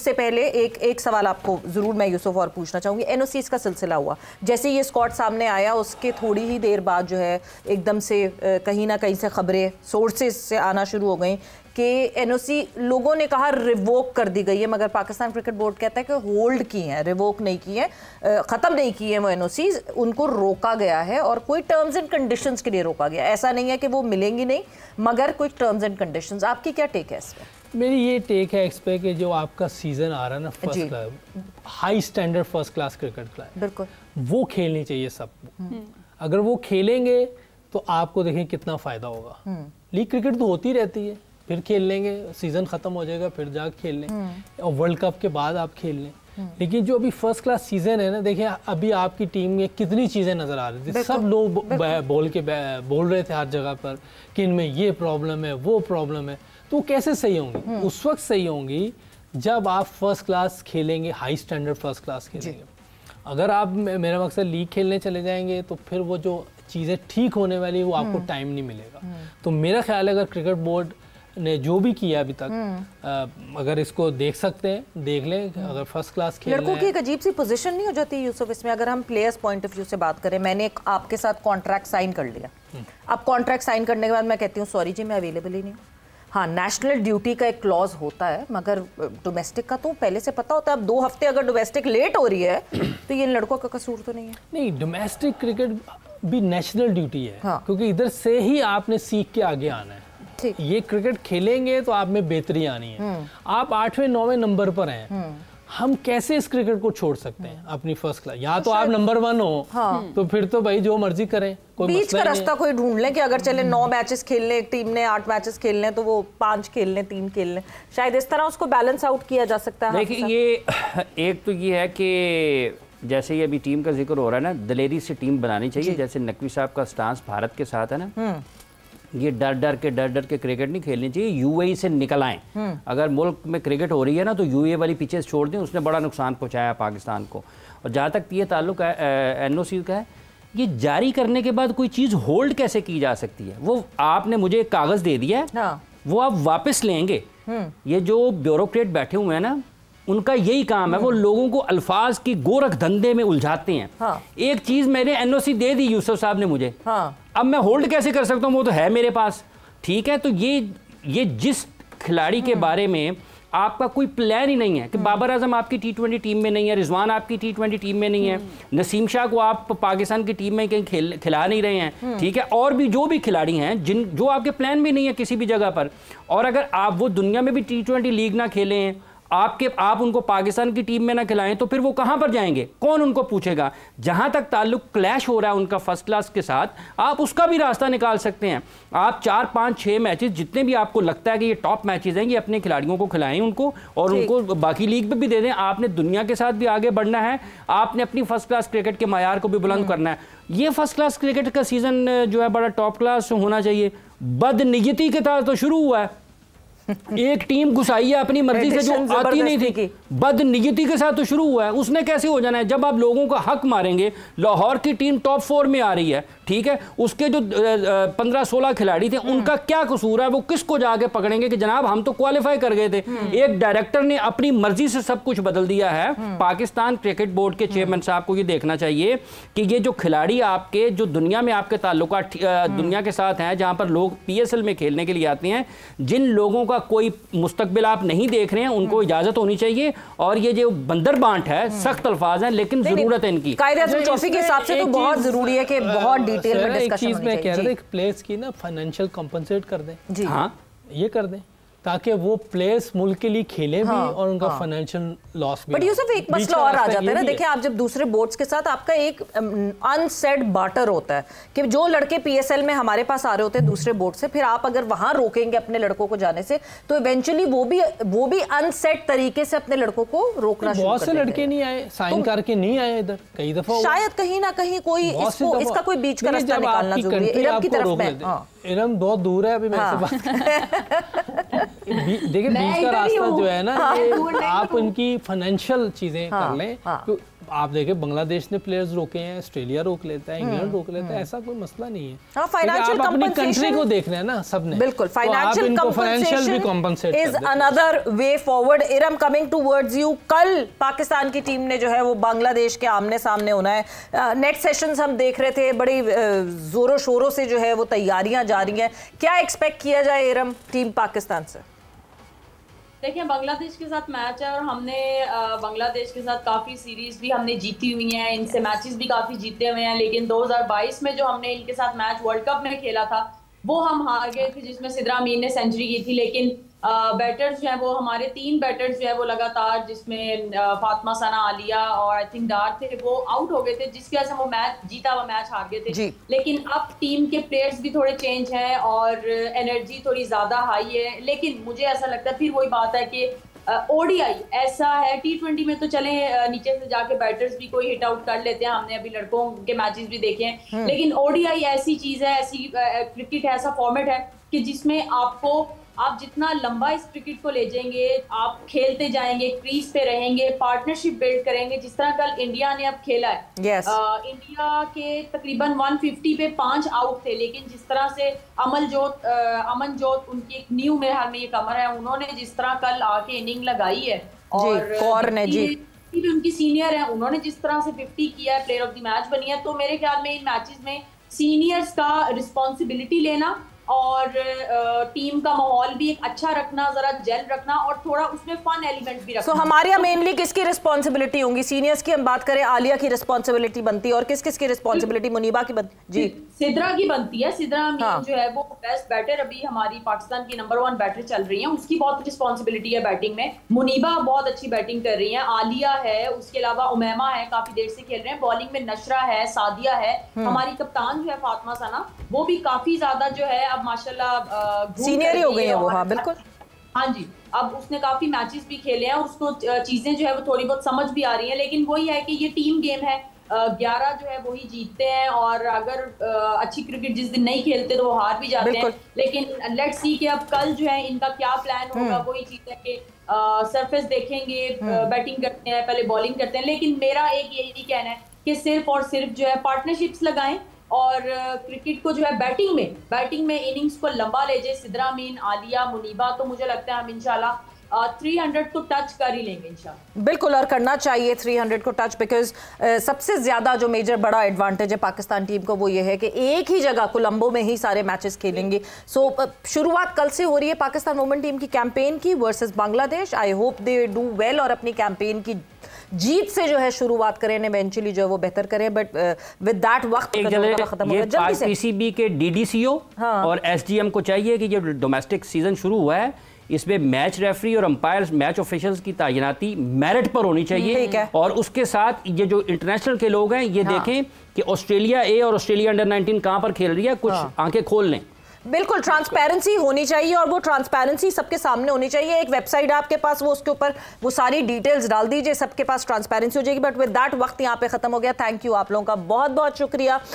उससे पहले एक सवाल आपको ज़रूर मैं यूसुफ और पूछना चाहूँगी। एनओसीज का सिलसिला हुआ, जैसे ये स्कॉट सामने आया उसके थोड़ी ही देर बाद जो है एकदम से कहीं ना कहीं से खबरें सोर्सेज से आना शुरू हो गई कि एनओसी लोगों ने कहा रिवोक कर दी गई है, मगर पाकिस्तान क्रिकेट बोर्ड कहता है कि होल्ड की हैं, रिवोक नहीं की है, ख़त्म नहीं की है वो एनओसीज, उनको रोका गया है और कोई टर्म्स एंड कंडीशंस के लिए रोका गया। ऐसा नहीं है कि वो मिलेंगी नहीं, मगर कुछ टर्म्स एंड कंडीशंस। आपकी क्या टेक है इस पर? मेरी ये टेक है इस पे कि जो आपका सीजन आ रहा है ना, first class high standard first class cricket का, बिल्कुल वो खेलनी चाहिए सबको। अगर वो खेलेंगे तो आपको देखें कितना फ़ायदा होगा। लीग क्रिकेट तो होती रहती है, फिर खेल लेंगे, सीज़न ख़त्म हो जाएगा, फिर जाकर खेल लें और वर्ल्ड कप के बाद आप खेल लें। लेकिन जो अभी फर्स्ट क्लास सीज़न है ना, देखिए अभी आपकी टीम में कितनी चीज़ें नज़र आ रही थी, सब लोग बोल रहे थे हर जगह पर कि इनमें ये प्रॉब्लम है, वो प्रॉब्लम है, तो कैसे सही होंगी? उस वक्त सही होंगी जब आप फर्स्ट क्लास खेलेंगे, हाई स्टैंडर्ड फर्स्ट क्लास खेलेंगे। अगर आप मेरा मकसद लीग खेलने चले जाएंगे तो फिर वो जो चीज़ें ठीक होने वाली वो आपको टाइम नहीं मिलेगा। तो मेरा ख्याल है अगर क्रिकेट बोर्ड ने जो भी किया अभी तक, अगर इसको देख सकते हैं देख लें। अगर फर्स्ट क्लास खेल लड़कों की एक अजीब सी पोजीशन नहीं हो जाती यूसुफ इसमें? अगर हम प्लेयर्स पॉइंट ऑफ व्यू से बात करें, मैंने आपके साथ कॉन्ट्रैक्ट साइन कर लिया, अब कॉन्ट्रैक्ट साइन करने के बाद मैं कहती हूँ सॉरी जी मैं अवेलेबल ही नहीं हूँ। हाँ, नेशनल ड्यूटी का एक क्लॉज होता है, मगर डोमेस्टिक का तो पहले से पता होता है। अब 2 हफ्ते अगर डोमेस्टिक लेट हो रही है तो ये लड़कों का कसूर तो नहीं है? नहीं, डोमेस्टिक क्रिकेट भी नेशनल ड्यूटी है। हाँ। क्योंकि इधर से ही आपने सीख के आगे आना है। ये क्रिकेट खेलेंगे तो आप में बेहतरी आनी है। आप 8वें 9वें नंबर पर हैं, हम कैसे इस क्रिकेट को छोड़ सकते हैं अपनी फर्स्ट क्लास? या तो आप नंबर 1 हो, हाँ। तो फिर तो भाई जो मर्जी करें, कोई बीच का रास्ता कोई ढूंढ लें कि अगर चले 9 मैचेस खेल लें, एक टीम ने 8 मैचेस खेल लें तो वो 5 खेल लें, 3 खेल लें, शायद इस तरह उसको बैलेंस आउट किया जा सकता है। देखिए ये एक तो ये है कि जैसे ये अभी टीम का जिक्र हो रहा है ना, दलेरी से टीम बनानी चाहिए। जैसे नकवी साहब का स्टांस भारत के साथ है ना, ये डर डर के क्रिकेट नहीं खेलनी चाहिए, यूएई से निकल आएं। अगर मुल्क में क्रिकेट हो रही है ना तो यूएई वाली पिचेस छोड़ दें, उसने बड़ा नुकसान पहुंचाया पाकिस्तान को। और जहाँ तक ये ताल्लुक है एनओसी का है, ये जारी करने के बाद कोई चीज़ होल्ड कैसे की जा सकती है? वो आपने मुझे एक कागज़ दे दिया है, वो आप वापस लेंगे। ये जो ब्यूरोक्रेट बैठे हुए हैं ना, उनका यही काम है, वो लोगों को अल्फाज की गोरख धंधे में उलझाते हैं। हाँ। एक चीज़ मैंने एनओसी दे दी यूसुफ साहब ने मुझे, हाँ। अब मैं होल्ड कैसे कर सकता हूँ? वो तो है मेरे पास, ठीक है। तो ये जिस खिलाड़ी के बारे में आपका कोई प्लान ही नहीं है कि बाबर आजम आपकी T20 टीम में नहीं है, रिजवान आपकी T20 टीम में नहीं है, नसीम शाह को आप पाकिस्तान की टीम में कहीं खिला नहीं रहे हैं, ठीक है, और भी जो भी खिलाड़ी हैं जो आपके प्लान भी नहीं है किसी भी जगह पर, और अगर आप वो दुनिया में भी T20 लीग ना खेलें, आप उनको पाकिस्तान की टीम में ना खिलाएं, तो फिर वो कहां पर जाएंगे? कौन उनको पूछेगा? जहां तक ताल्लुक क्लैश हो रहा है उनका फर्स्ट क्लास के साथ, आप उसका भी रास्ता निकाल सकते हैं। आप 4, 5, 6 मैचेस जितने भी आपको लगता है कि ये टॉप मैचेस हैं, ये अपने खिलाड़ियों को खिलाएं उनको, और उनको बाकी लीग पे भी दे दें। आपने दुनिया के साथ भी आगे बढ़ना है, आपने अपनी फर्स्ट क्लास क्रिकेट के मायार को भी बुलंद करना है। ये फर्स्ट क्लास क्रिकेट का सीजन जो है बड़ा टॉप क्लास होना चाहिए। बदनीयती के साथ तो शुरू हुआ है, एक टीम घुसाई है अपनी मर्जी से जो आती नहीं थी, बदनीयती के साथ तो शुरू हुआ है। उसने कैसे हो जाना है? जब आप लोगों का हक मारेंगे, लाहौर की टीम टॉप 4 में आ रही है, ठीक है, उसके जो 15-16 खिलाड़ी थे उनका क्या कसूर है? वो किसको जाके पकड़ेंगे कि जनाब हम तो क्वालिफाई कर गए थे? एक डायरेक्टर ने अपनी मर्जी से सब कुछ बदल दिया है। पाकिस्तान क्रिकेट बोर्ड के चेयरमैन साहब को ये देखना चाहिए कि ये जो खिलाड़ी आपके जो दुनिया में आपके ताल्लुकात दुनिया के साथ हैं, जहां पर लोग PSL में खेलने के लिए आते हैं, जिन लोगों का कोई मुस्तकबिल आप नहीं देख रहे हैं, उनको इजाजत होनी चाहिए। और ये जो बंदर बांट है, सख्त अल्फाज हैं, लेकिन जरूरत है इनकी। कायदे-ए-आज़म ट्रॉफी के हिसाब से तो बहुत जरूरी है कि बहुत डिटेल में डिस्कशन होनी चाहिए। मैं कह रहा था प्लेयर्स की ना फाइनेंशियल कंपनसेट कर दें जी, हाँ ये कर दें ताकि वो प्लेयर्स मुल्क के लिए खेले भी और उनका फाइनेंशियल लॉस भी। बट यूसुफ एक मसला और आ जाता है ना, देखिए आप जब दूसरे बोर्ड्स के साथ आपका एक अनसेड बार्टर होता है कि जो लड़के PSL में हमारे पास आ रहे होते हैं दूसरे बोर्ड से, फिर आप अगर वहां रोकेंगे अपने लड़कों को जाने से तो इवेंचुअली वो भी अनसेड तरीके से अपने लड़कों को रोकना शुरू कर देंगे। बहुत से लड़के नहीं आए, साइन करके नहीं आए इधर, कई दफा शायद कहीं ना कहीं कोई इसका कोई बीच का रास्ता निकालना जरूरी है। इरम की तरफ में इरम बहुत दूर है, अभी मैं देखिए बीच का रास्ता जो है ना, आप उनकी फाइनेंशियल चीजें कर लें। आप देखें बांग्लादेश ने प्लेयर्स रोके हैं, ऑस्ट्रेलिया रोक लेता है, इंग्लैंड रोक लेता है, ऐसा कोई मसला नहीं है। हाँ, फाइनेंशियल आप अपनी कंट्री को देख रहे हैं ना सबने, बिल्कुल। Financial compensation is another way forward. Iram, coming towards you, कल पाकिस्तान की टीम ने जो है वो बांग्लादेश के आमने सामने होना है। नेट सेशंस हम देख रहे थे, बड़ी जोरों शोरों से जो है वो तैयारियां जारी हैं। क्या एक्सपेक्ट किया जाए इरम टीम पाकिस्तान से? देखिए, बांग्लादेश के साथ मैच है और हमने बांग्लादेश के साथ काफ़ी सीरीज भी हमने जीती हुई हैं, इनसे मैचेस भी काफ़ी जीते हुए हैं। लेकिन 2022 में जो हमने इनके साथ मैच वर्ल्ड कप में खेला था वो हम हार गए थे, जिसमें सिद्रा अमीन ने सेंचुरी की थी। लेकिन बैटर्स जो है वो हमारे 3 बैटर्स जो है वो लगातार, जिसमें फातिमा, सना, आलिया और आई थिंक डार थे, वो आउट हो गए थे, जिसकी वजह से वो मैच जीता हुआ मैच हार गए थे। लेकिन अब टीम के प्लेयर्स भी थोड़े चेंज हैं और एनर्जी थोड़ी ज्यादा हाई है। लेकिन मुझे ऐसा लगता है, फिर वही बात है कि ओडीआई ऐसा है, T20 में तो चले नीचे से जाके बैटर्स भी कोई हिट आउट कर लेते हैं, हमने अभी लड़कों के मैचेस भी देखे हैं। लेकिन ओडीआई ऐसी चीज है, ऐसी क्रिकेट है, ऐसा फॉर्मेट है कि जिसमें आप जितना लंबा इस क्रिकेट को ले जाएंगे, आप खेलते जाएंगे, क्रीज पे रहेंगे, पार्टनरशिप बिल्ड करेंगे। जिस तरह कल इंडिया ने अब खेला है, इंडिया के तकरीबन 150 पे 5 आउट थे, लेकिन जिस तरह से अमनजोत उनकी एक न्यू मेरे हाल में ये कमर है, उन्होंने जिस तरह कल आके इनिंग लगाई है और भी उनकी सीनियर है, उन्होंने जिस तरह से 50 किया है, प्लेयर ऑफ द मैच बनी है। तो मेरे ख्याल में इन मैचेस में सीनियर्स का रिस्पॉन्सिबिलिटी लेना और टीम का माहौल भी एक अच्छा रखना, जरा जेल रखना और थोड़ा उसमें फन एलिमेंट भी रखना। हमारे यहाँ मेनली किसकी रिस्पॉन्सिबिलिटी होंगी? सीनियर्स की हम बात करें, आलिया की रिस्पॉन्सिबिलिटी बनती है, और किस किस की रिस्पॉन्सिबिलिटी? मुनीबा की बनती? जी, सिद्रा की बनती है। सिद्रा अमीन जो है वो बेस्ट बैटर, अभी हमारी पाकिस्तान की नंबर 1 बैटर चल रही है, उसकी बहुत रिस्पॉन्सिबिलिटी है बैटिंग में। मुनीबा बहुत अच्छी बैटिंग कर रही है, आलिया है, उसके अलावा उमैमा है, काफी देर से खेल रहे हैं। बॉलिंग में नशरा है, सादिया है, हमारी कप्तान जो है फातिमा सना, वो भी काफी ज्यादा जो है अब माशाल्लाह सीनियर ही हो गई है वो। हाँ बिल्कुल, हाँ जी, अब उसने काफी मैचेस भी खेले हैं, उसको चीजें जो है वो थोड़ी बहुत समझ भी आ रही हैं। लेकिन वही है कि ये टीम गेम है, 11 जो है वही जीतते हैं, और अगर अच्छी क्रिकेट जिस दिन नहीं खेलते तो वो हार भी जाते हैं। लेकिन लेट्स सी कि अब कल जो है इनका क्या प्लान होगा। वही चीज है कि सरफेस देखेंगे, बैटिंग करते हैं, पहले बॉलिंग करते हैं। लेकिन मेरा एक यही कहना है कि सिर्फ और सिर्फ जो है पार्टनरशिप्स लगाएं और क्रिकेट को जो है बैटिंग में इनिंग्स को लंबा ले जाए। सिद्रा अमीन, आलिया, मुनीबा, तो मुझे लगता है हम इंशाल्लाह 300 को टच कर ही लेंगे इंशाल्लाह। बिल्कुल, और करना चाहिए 300 को टच, बिकॉज सबसे ज्यादा जो मेजर बड़ा एडवांटेज है पाकिस्तान टीम को वो ये है कि एक ही जगह कोलंबो में ही सारे मैचेस खेलेंगे। शुरुआत कल से हो रही है पाकिस्तान वुमेन टीम की कैंपेन की versus Bangladesh. I hope they do well और अपनी कैंपेन की जीत से जो है शुरुआत करें, इवेंचुअली जो है वो बेहतर करें। बट विद दैट वक्त खत्म हो गया जल्दी से। पीसीबी के डीडीसीओ और एसडीएम को चाहिए कि जो डोमेस्टिक सीजन शुरू हुआ है इसमें मैच रेफरी और अंपायर, मैच ऑफिशियल्स की तैनाती मेरिट पर होनी चाहिए। और उसके साथ ये जो इंटरनेशनल के लोग हैं ये देखें कि ऑस्ट्रेलिया ए और ऑस्ट्रेलिया अंडर 19 कहां पर खेल रही है, कुछ आंखें खोल लें। बिल्कुल, ट्रांसपेरेंसी होनी चाहिए और वो ट्रांसपेरेंसी सबके सामने होनी चाहिए। एक वेबसाइट आपके पास, वो उसके ऊपर वो सारी डिटेल्स डाल दीजिए, सबके पास ट्रांसपेरेंसी हो जाएगी। बट विद दैट वक्त यहाँ पे खत्म हो गया। थैंक यू, आप लोगों का बहुत बहुत शुक्रिया।